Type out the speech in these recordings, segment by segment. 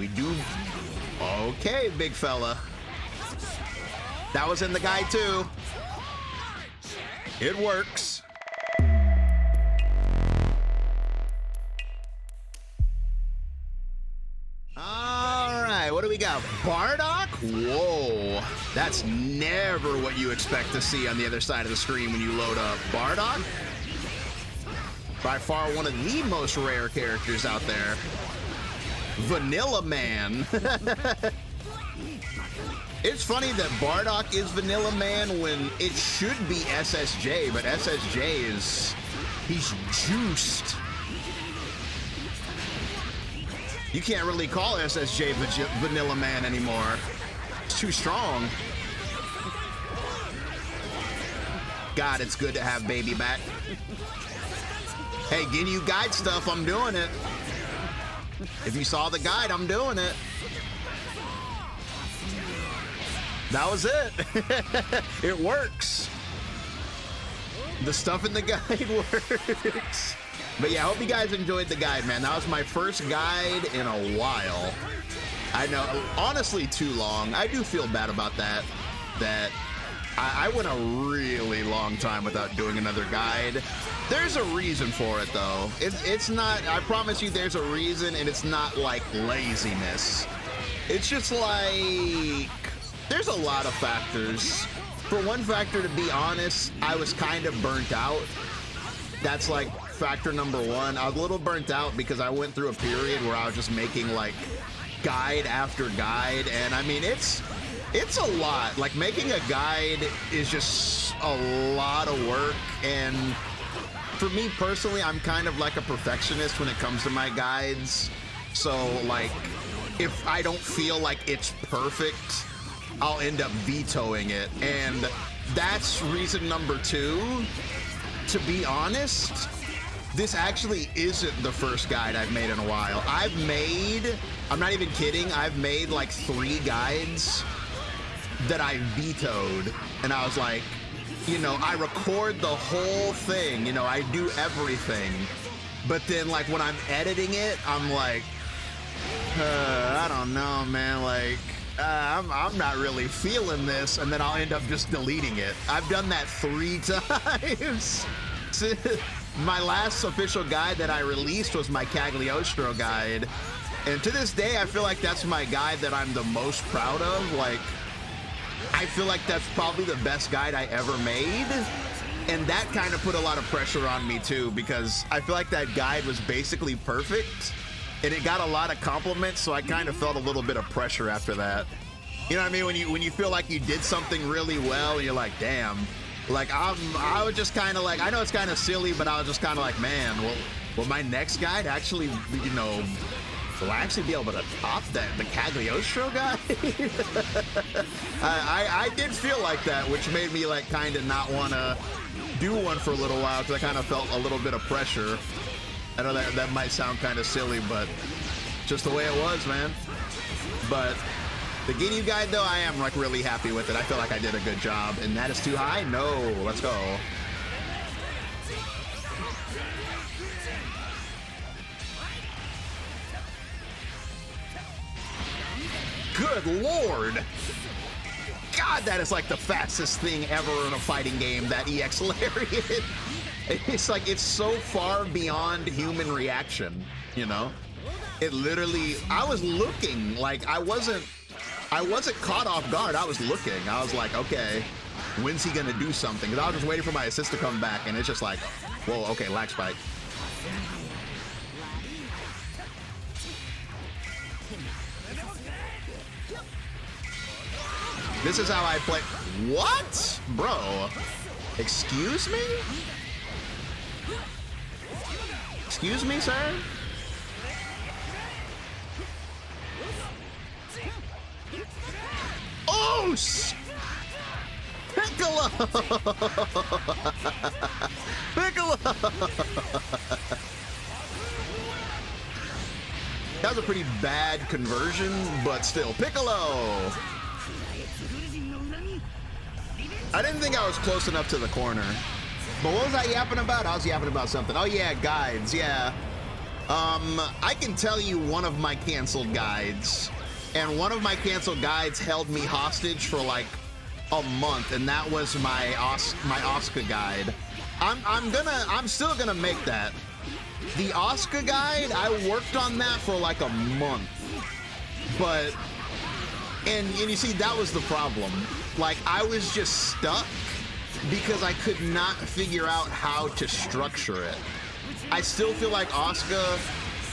We do. Okay, big fella. That was in the guide too. It works. All right, what do we got? Bardock? Whoa. That's never what you expect to see on the other side of the screen when you load up Bardock. By far one of the most rare characters out there. Vanilla Man. It's funny that Bardock is Vanilla Man when it should be SSJ, but SSJ is... he's juiced. You can't really call SSJ Vanilla Man anymore. It's too strong. God, it's good to have Baby back. Hey, getting you guide stuff, I'm doing it. If you saw the guide, I'm doing it. That was it. It works. The stuff in the guide works. But yeah, I hope you guys enjoyed the guide, man. That was my first guide in a while. I know, honestly, too long. I do feel bad about that. I went a really long time without doing another guide. There's a reason for it, though. It's not, I promise you there's a reason, and it's not like laziness. It's just like, there's a lot of factors. For one factor, to be honest, I was kind of burnt out. That's like factor number one. I was a little burnt out because I went through a period where I was just making like guide after guide, and I mean, it's a lot. Like, making a guide is just a lot of work, and for me personally, I'm kind of like a perfectionist when it comes to my guides. So like, if I don't feel like it's perfect, I'll end up vetoing it. And that's reason number two. To be honest, this actually isn't the first guide I've made in a while. I'm not even kidding, I've made like 3 guides that I vetoed, and I was like, you know, I record the whole thing, you know, I do everything, but then like when I'm editing it, I'm like, I don't know, man, like, I'm not really feeling this, and then I'll end up just deleting it. I've done that 3 times. My last official guide that I released was my Cagliostro guide, and to this day, I feel like that's my guide that I'm the most proud of. Like, I feel like that's probably the best guide I ever made, and that kind of put a lot of pressure on me too, because I feel like that guide was basically perfect, and it got a lot of compliments, so I kind of felt a little bit of pressure after that. You know what I mean? When you feel like you did something really well, and you're like, damn. Like, I was just kind of like, I know it's kind of silly, but I was just kind of like, man, will my next guide actually, you know, will I actually be able to top the Cagliostro guide? I did feel like that, which made me like kind of not want to do one for a little while, because I kind of felt a little bit of pressure. I know that might sound kind of silly, but just the way it was, man. But the Ginyu guide, though, I am like really happy with it. I feel like I did a good job. And that is too high? No, let's go. Good Lord. God, that is like the fastest thing ever in a fighting game, that EX Lariat. It's like, it's so far beyond human reaction, you know? It literally, I was looking, like I wasn't caught off guard. I was looking. I was like, okay, when's he gonna do something? Because I was just waiting for my assist to come back, and it's just like, whoa, okay, lag spike. This is how I play. What? Bro, excuse me? Excuse me, sir? Oh, Piccolo! Piccolo! That was a pretty bad conversion, but still, Piccolo! I didn't think I was close enough to the corner. But what was I yapping about? I was yapping about something. Oh yeah, guides, yeah. I can tell you one of my canceled guides, and one of my canceled guides held me hostage for like a month, and that was my Oscar guide. I'm still gonna make that. The Oscar guide, I worked on that for like a month, but and you see, that was the problem. Like, I was just stuck because I could not figure out how to structure it. I still feel like Oscar,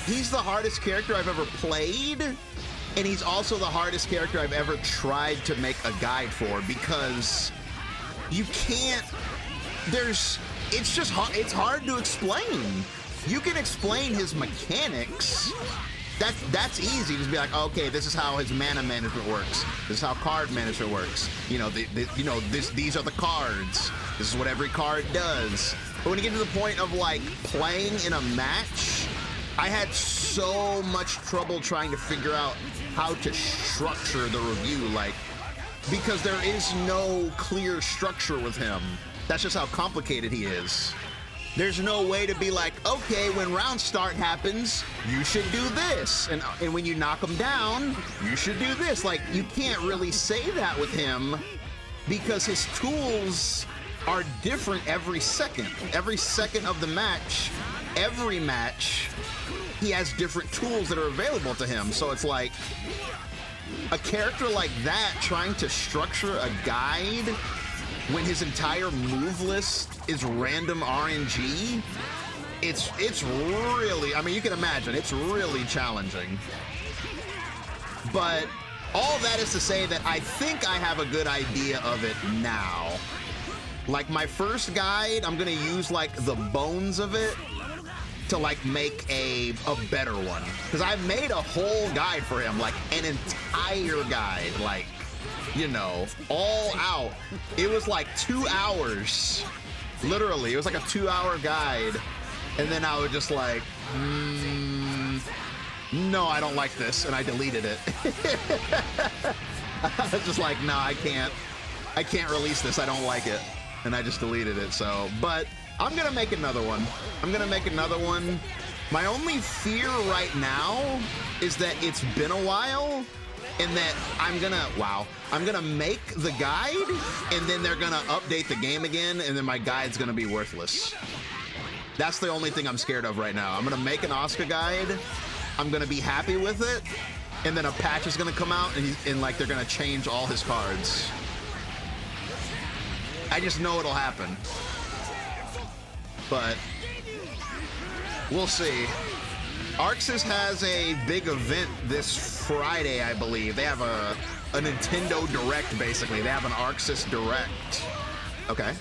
he's the hardest character I've ever played, and he's also the hardest character I've ever tried to make a guide for, because you can't, it's just hard, it's hard to explain. You can explain his mechanics. That's easy. Just be like, okay, this is how his mana management works. This is how card management works. You know, these are the cards. This is what every card does. But when you get to the point of like playing in a match, I had so much trouble trying to figure out how to structure the review, like, because there is no clear structure with him. That's just how complicated he is. There's no way to be like, okay, when round start happens, you should do this. And when you knock him down, you should do this. Like, you can't really say that with him because his tools are different every second. Every second of the match, every match, he has different tools that are available to him. So it's like, a character like that trying to structure a guide when his entire move list is random RNG, it's really, I mean, you can imagine, it's really challenging. But all that is to say that I think I have a good idea of it now. Like, my first guide, I'm gonna use like the bones of it to like make a better one. Because I made a whole guide for him, like an entire guide, like, you know, all out. It was like 2 hours. Literally, it was like a 2-hour guide. And then I was just like, no, I don't like this. And I deleted it. I was just like, no, I can't release this. I don't like it. And I just deleted it. So, but I'm going to make another one. My only fear right now is that it's been a while and that I'm gonna make the guide and then they're gonna update the game again and then my guide's gonna be worthless. That's the only thing I'm scared of right now. I'm gonna make an Oscar guide, I'm gonna be happy with it, and then a patch is gonna come out and like they're gonna change all his cards. I just know it'll happen. But we'll see. Arxis has a big event this Friday, I believe. They have a Nintendo Direct, basically. They have an Arxis Direct. Okay.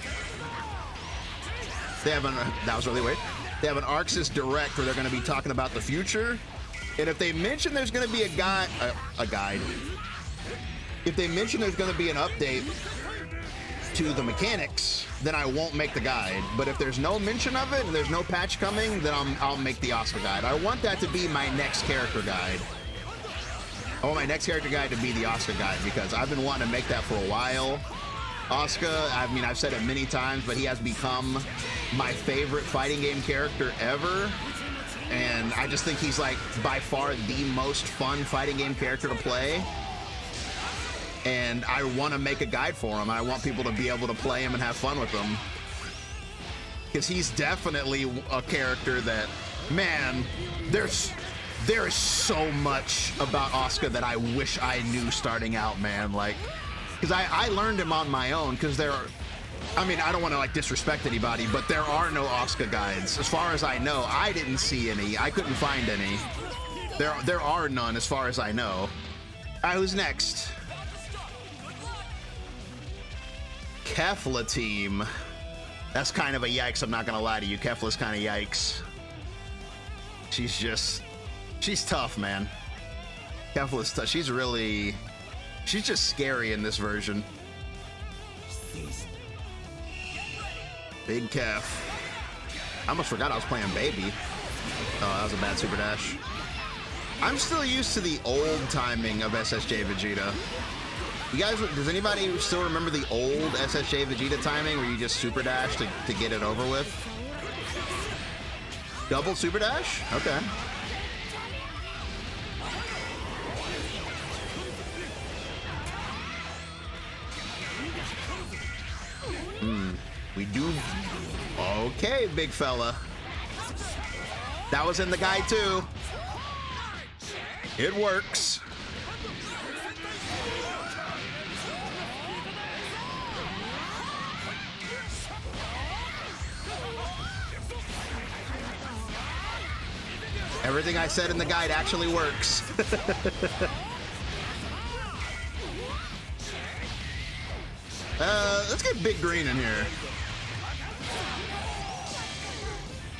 That was really weird. They have an Arxis Direct where they're going to be talking about the future. And if they mention there's going to be a guide, if they mention there's going to be an update to the mechanics, then I won't make the guide. But if there's no mention of it and there's no patch coming, then I'll make the Oscar guide. I want that to be my next character guide. I want my next character guide to be the Oscar guide because I've been wanting to make that for a while. Oscar, I mean, I've said it many times, but he has become my favorite fighting game character ever. And I just think he's like by far the most fun fighting game character to play. And I want to make a guide for him. I want people to be able to play him and have fun with him. Because he's definitely a character that, man, there is so much about Oscar that I wish I knew starting out, man. Like, because I learned him on my own, because I mean, I don't want to like disrespect anybody, but there are no Oscar guides. As far as I know, I didn't see any. I couldn't find any. There are none as far as I know. All right, who's next? Kefla Team. That's kind of a yikes, I'm not gonna lie to you. Kefla's kind of yikes. She's tough, man. Kefla's tough. She's just scary in this version. Big Kef. I almost forgot I was playing Baby. Oh, that was a bad super dash. I'm still used to the old timing of SSJ Vegeta. You guys, does anybody still remember the old SSJ Vegeta timing where you just super dash to get it over with? Double super dash? Okay. We do. Okay, big fella. That was in the guide too. It works. Everything I said in the guide actually works. Let's get Big Green in here.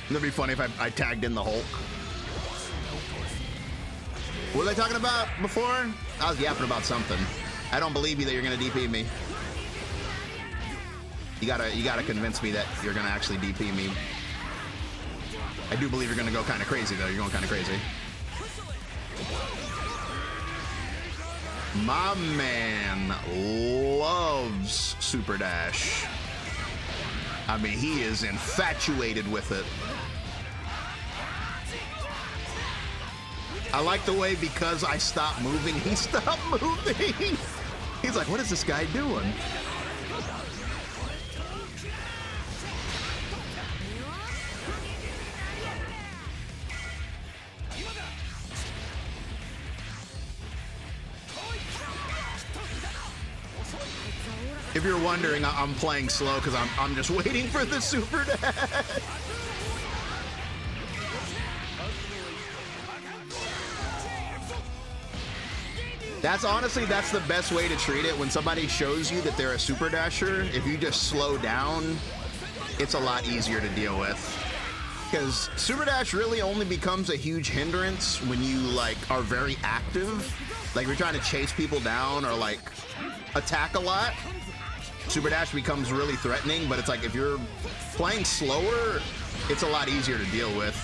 It'd be funny if I tagged in the Hulk. What was I talking about before? I was yapping about something. I don't believe you that you're gonna DP me. You gotta convince me that you're gonna actually DP me. I do believe you're gonna go kind of crazy though. You're going kind of crazy. My man loves Super Dash. I mean, he is infatuated with it. I like the way because I stopped moving, he stopped moving. He's like, what is this guy doing? If you're wondering, I'm playing slow because I'm just waiting for the super dash. That's honestly, that's the best way to treat it. When somebody shows you that they're a super dasher, if you just slow down, it's a lot easier to deal with. Because super dash really only becomes a huge hindrance when you like are very active. Like if you're trying to chase people down or like attack a lot, super dash becomes really threatening. But it's like if you're playing slower, it's a lot easier to deal with.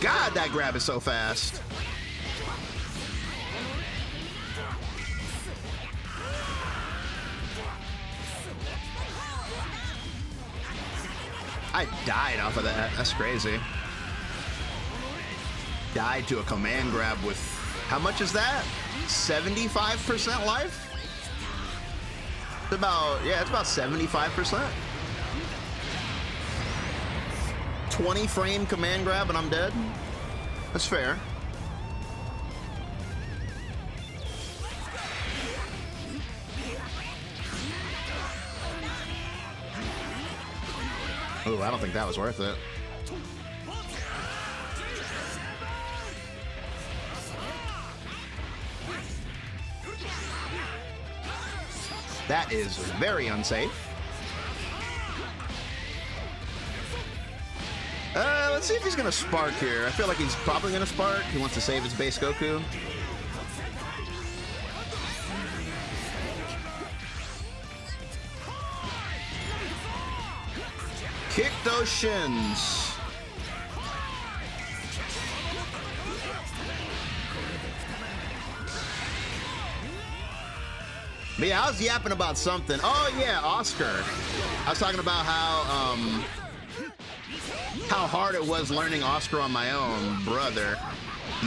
God, that grab is so fast. I died off of that. That's crazy. Died to a command grab with, how much is that? 75% life? It's about, yeah, it's about 75%. 20 frame command grab and I'm dead. That's fair. Oh, I don't think that was worth it. That is very unsafe. Let's see if he's gonna spark here. I feel like he's probably gonna spark. He wants to save his base Goku. Kick those shins. But yeah, I was yapping about something. Oh yeah, Oscar. I was talking about how hard it was learning Oscar on my own, brother.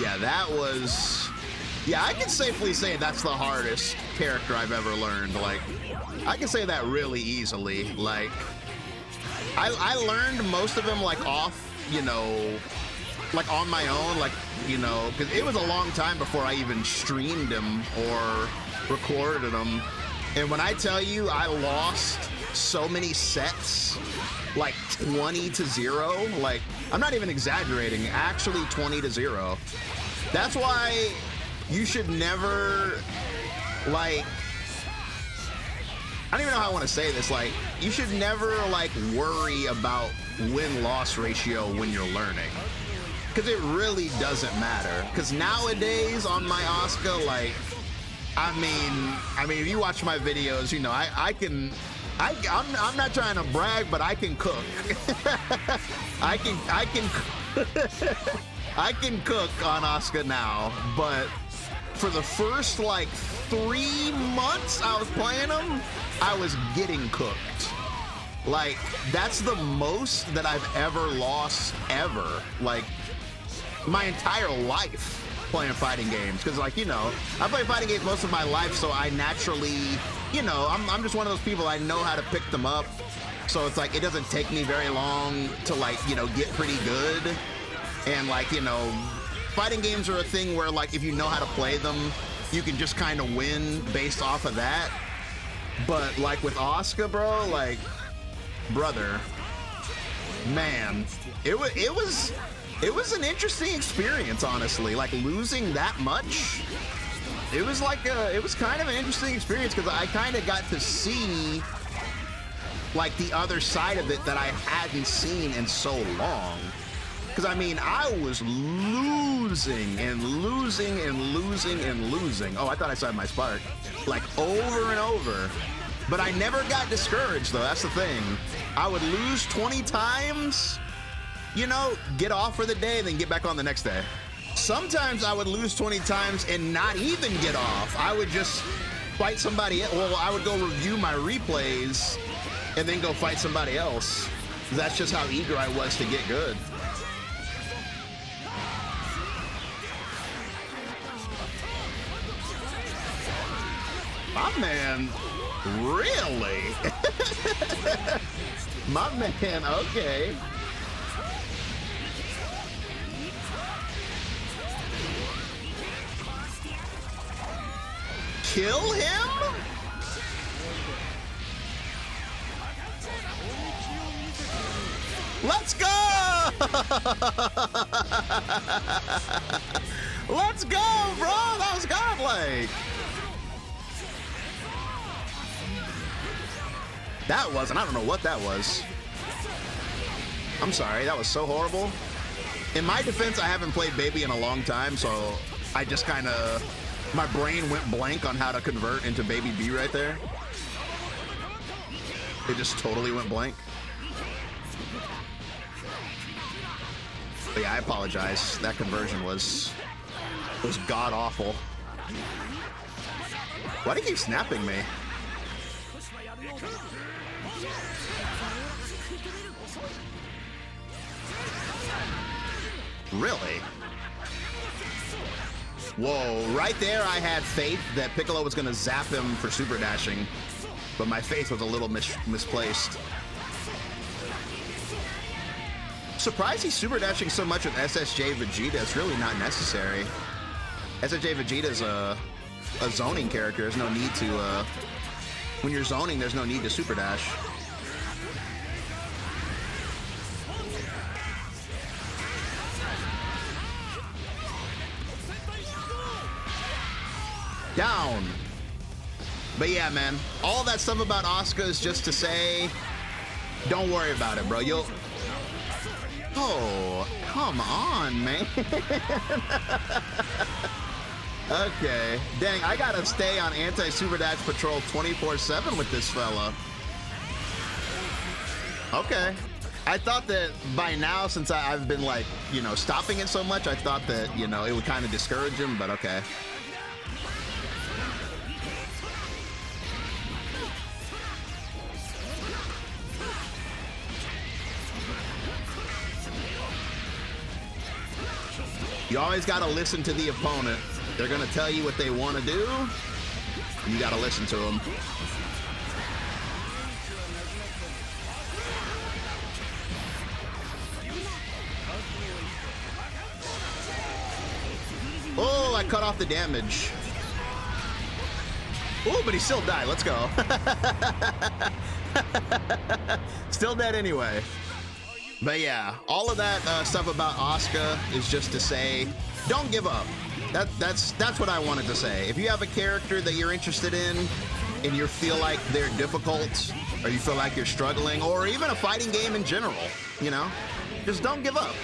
Yeah, that was, yeah, I can safely say that's the hardest character I've ever learned. Like, I can say that really easily. Like, I learned most of them like off, you know, like on my own, like, you know, because it was a long time before I even streamed them or recorded them. And when I tell you I lost so many sets, like 20-0, like I'm not even exaggerating, actually 20-0. That's why you should never, like, I don't even know how I want to say this, like, you should never like worry about win-loss ratio when you're learning, because it really doesn't matter. Because nowadays on my Oscar, like, I mean, if you watch my videos, you know, I'm not trying to brag, but I can cook. I can cook on Oscar now, but for the first like 3 months I was playing them, I was getting cooked. Like, that's the most that I've ever lost ever. Like, my entire life playing fighting games. Because, like, you know, I play fighting games most of my life, so I naturally, you know, I'm just one of those people, I know how to pick them up. So it's like, it doesn't take me very long to, like, you know, get pretty good. And, like, you know, fighting games are a thing where, like, if you know how to play them, you can just kind of win based off of that. But, like, with Asuka, bro, like, brother, man, it was an interesting experience, honestly. Like, losing that much, it was kind of an interesting experience, because I kind of got to see, like, the other side of it that I hadn't seen in so long. Because, I mean, I was losing and losing and losing and losing. Oh, I thought I saw my spark. Like, over and over. But I never got discouraged, though. That's the thing. I would lose 20 times, you know, get off for the day, then get back on the next day. Sometimes I would lose 20 times and not even get off. I would just fight somebody else. Well, I would go review my replays and then go fight somebody else. That's just how eager I was to get good. My man, really? My man, okay. Kill him? Let's go! Let's go, bro! That was godlike! That wasn't, I don't know what that was. I'm sorry, that was so horrible. In my defense, I haven't played Baby in a long time, so I just kind of, my brain went blank on how to convert into Baby B right there. It just totally went blank. But yeah, I apologize. That conversion was god-awful. Why do you keep snapping me? Really? Whoa, right there I had faith that Piccolo was gonna zap him for super dashing, but my faith was a little misplaced. Surprised he's super dashing so much with SSJ Vegeta. It's really not necessary. SSJ Vegeta's a zoning character. There's no need to, when you're zoning, there's no need to super dash. Down. But yeah, man, all that stuff about Asuka is just to say, don't worry about it, bro. You'll... Oh, come on, man. Okay. Dang, I gotta stay on anti-super dash patrol 24/7 with this fella. Okay. I thought that by now, since I've been, like, you know, stopping it so much, I thought that, you know, it would kind of discourage him, but okay. You always got to listen to the opponent. They're going to tell you what they want to do. You got to listen to them. Oh, I cut off the damage. Oh, but he still died. Let's go. Still dead anyway. But yeah, all of that stuff about Asuka is just to say, don't give up. That's what I wanted to say. If you have a character that you're interested in, and you feel like they're difficult, or you feel like you're struggling, or even a fighting game in general, you know, just don't give up.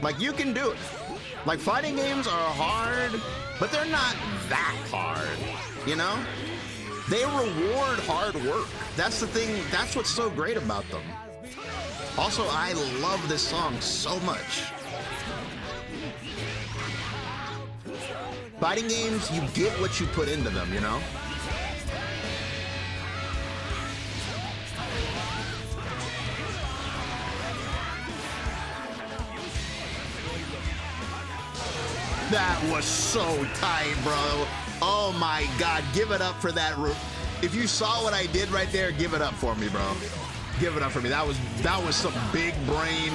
Like, you can do it. Like, fighting games are hard, but they're not that hard, you know? They reward hard work. That's the thing, that's what's so great about them. Also, I love this song so much. Fighting games, you get what you put into them, you know? That was so tight, bro. Oh my God, give it up for that. If you saw what I did right there, give it up for me, bro. Give it up for me. That was some big brain.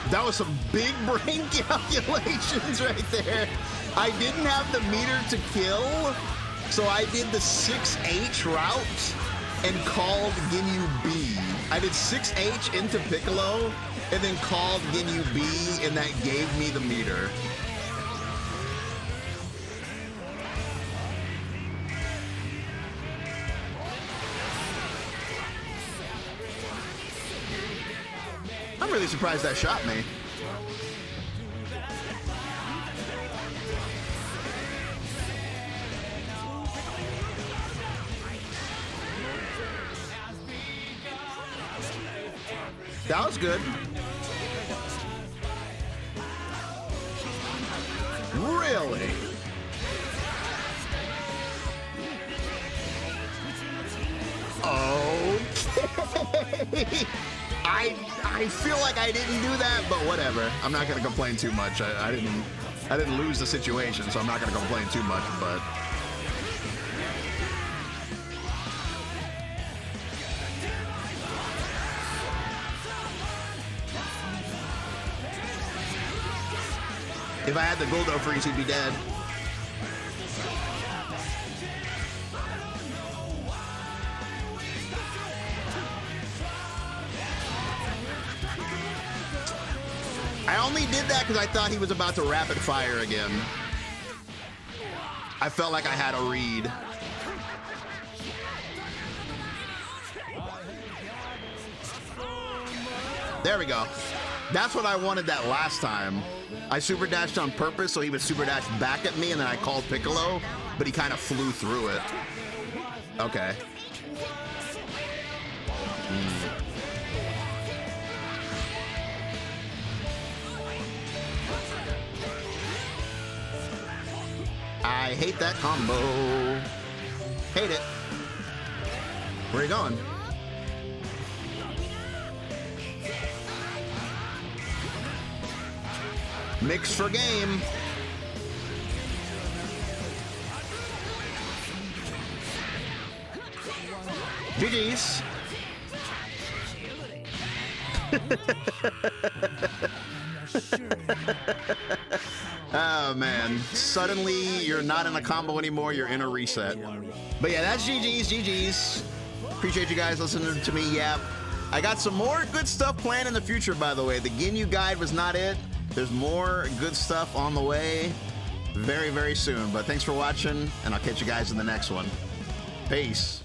That was some big brain calculations right there. I didn't have the meter to kill, so I did the 6H route and called Ginyu B. I did 6H into Piccolo and then called Ginyu B, and that gave me the meter. I'm really surprised that shot me. That was good. Really? Okay. I feel like I didn't do that, but whatever. I'm not gonna complain too much. I didn't lose the situation, so I'm not gonna complain too much, but if I had the Goldo freeze, he'd be dead. I only did that because I thought he was about to rapid fire again. I felt like I had a read. There we go. That's what I wanted that last time. I super dashed on purpose so he would super dash back at me, and then I called Piccolo, but he kind of flew through it. Okay. I hate that combo. Hate it. Where are you going? Mix for game. GG's. Oh man, suddenly you're not in a combo anymore, you're in a reset. But yeah, that's GG's. Appreciate you guys listening to me yap. I got some more good stuff planned in the future, by the way. The Ginyu guide was not it. There's more good stuff on the way very, very soon. But thanks for watching, and I'll catch you guys in the next one. Peace.